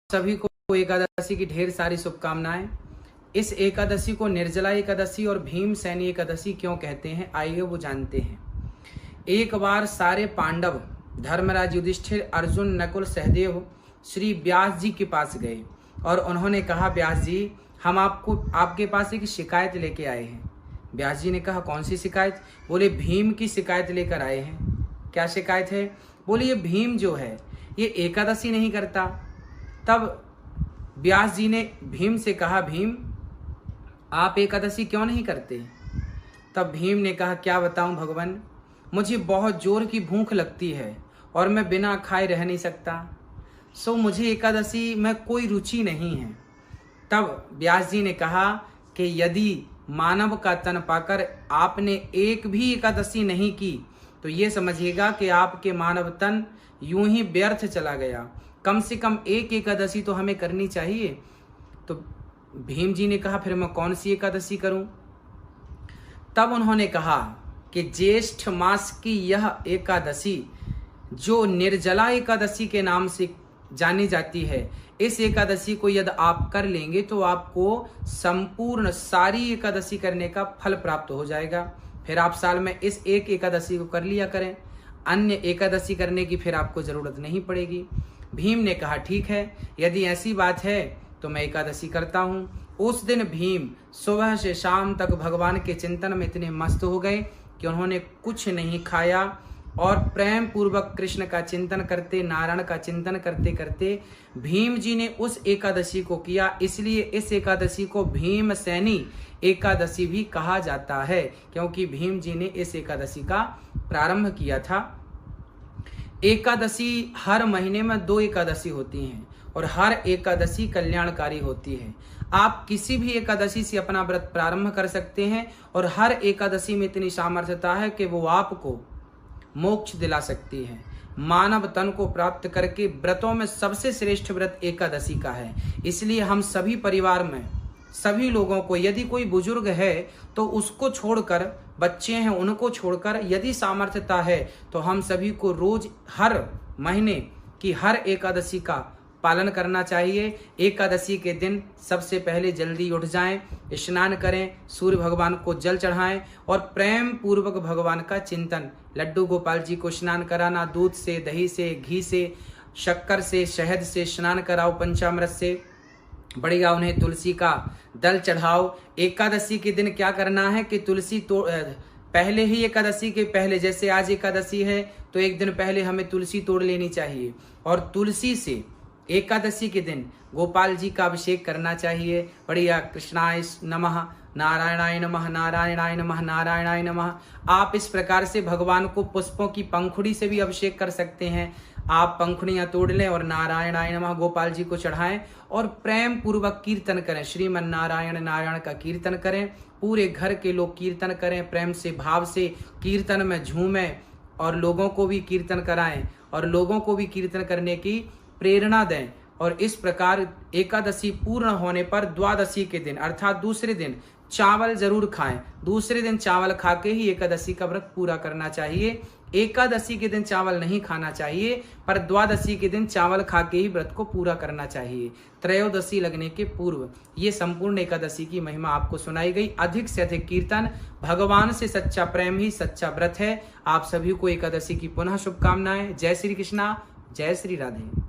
सभी को एकादशी की ढेर सारी शुभकामनाएं। इस एकादशी को निर्जला एकादशी और भीमसेनी एकादशी क्यों कहते हैं, आइए वो जानते हैं। एक बार सारे पांडव धर्मराज युधिष्ठिर, अर्जुन, नकुल, सहदेव श्री व्यास जी के पास गए और उन्होंने कहा, व्यास जी हम आपके पास एक शिकायत लेके आए हैं। व्यास जी ने कहा, कौन सी शिकायत? बोले, भीम की शिकायत लेकर आए हैं। क्या शिकायत है? बोले, ये भीम जो है ये एकादशी नहीं करता। तब व्यास जी ने भीम से कहा, भीम आप एकादशी क्यों नहीं करते? तब भीम ने कहा, क्या बताऊं भगवान, मुझे बहुत जोर की भूख लगती है और मैं बिना खाए रह नहीं सकता, सो मुझे एकादशी में कोई रुचि नहीं है। तब व्यास जी ने कहा कि यदि मानव का तन पाकर आपने एक भी एकादशी नहीं की तो ये समझिएगा कि आपके मानव तन यूं ही व्यर्थ चला गया। कम से कम एक एकादशी तो हमें करनी चाहिए। तो भीम जी ने कहा, फिर मैं कौन सी एकादशी करूं? तब उन्होंने कहा कि ज्येष्ठ मास की यह एकादशी जो निर्जला एकादशी के नाम से जानी जाती है, इस एकादशी को यदि आप कर लेंगे तो आपको संपूर्ण सारी एकादशी करने का फल प्राप्त हो जाएगा। फिर आप साल में इस एक एकादशी को कर लिया करें, अन्य एकादशी करने की फिर आपको जरूरत नहीं पड़ेगी। भीम ने कहा, ठीक है, यदि ऐसी बात है तो मैं एकादशी करता हूँ। उस दिन भीम सुबह से शाम तक भगवान के चिंतन में इतने मस्त हो गए कि उन्होंने कुछ नहीं खाया और प्रेम पूर्वक कृष्ण का चिंतन करते, नारायण का चिंतन करते करते भीम जी ने उस एकादशी को किया। इसलिए इस एकादशी को भीमसेनी एकादशी भी कहा जाता है, क्योंकि भीम जी ने इस एकादशी का प्रारंभ किया था। एकादशी हर महीने में 2 एकादशी होती हैं और हर एकादशी कल्याणकारी होती है। आप किसी भी एकादशी से अपना व्रत प्रारंभ कर सकते हैं और हर एकादशी में इतनी सामर्थ्यता है कि वो आपको मोक्ष दिला सकती है। मानव तन को प्राप्त करके व्रतों में सबसे श्रेष्ठ व्रत एकादशी का है। इसलिए हम सभी परिवार में सभी लोगों को, यदि कोई बुजुर्ग है तो उसको छोड़कर, बच्चे हैं उनको छोड़कर, यदि सामर्थ्यता है तो हम सभी को रोज हर महीने की हर एकादशी का पालन करना चाहिए। एकादशी के दिन सबसे पहले जल्दी उठ जाएं, स्नान करें, सूर्य भगवान को जल चढ़ाएं और प्रेम पूर्वक भगवान का चिंतन, लड्डू गोपाल जी को स्नान कराना, दूध से, दही से, घी से, शक्कर से, शहद से स्नान कराओ, पंचामृत से बढ़िया उन्हें तुलसी का दल चढ़ाओ। एकादशी के दिन क्या करना है कि तुलसी तो पहले ही, एकादशी के पहले, जैसे आज एकादशी है तो एक दिन पहले हमें तुलसी तोड़ लेनी चाहिए और तुलसी से एकादशी के दिन गोपाल जी का अभिषेक करना चाहिए। बढ़िया, कृष्णाय नमः, नारायणाय नमः, नारायणाय नमः, नारायणाय नमः। आप इस प्रकार से भगवान को पुष्पों की पंखुड़ी से भी अभिषेक कर सकते हैं। आप पंखुड़ियां तोड़ लें और नारायणाय नमः गोपाल जी को चढ़ाएं और प्रेम पूर्वक कीर्तन करें, श्रीमन नारायण नारायण का कीर्तन करें। पूरे घर के लोग कीर्तन करें, प्रेम से, भाव से कीर्तन में झूमें और लोगों को भी कीर्तन कराएं और लोगों को भी कीर्तन करने की प्रेरणा दें। और इस प्रकार एकादशी पूर्ण होने पर द्वादशी के दिन अर्थात दूसरे दिन चावल जरूर खाएं। दूसरे दिन चावल खा के ही एकादशी का व्रत पूरा करना चाहिए। एकादशी के दिन चावल नहीं खाना चाहिए, पर द्वादशी के दिन चावल खा के ही व्रत को पूरा करना चाहिए, त्रयोदशी लगने के पूर्व। ये संपूर्ण एकादशी की महिमा आपको सुनाई गई। अधिक से अधिक कीर्तन, भगवान से सच्चा प्रेम ही सच्चा व्रत है। आप सभी को एकादशी की पुनः शुभकामनाएं। जय श्री कृष्णा, जय श्री राधे।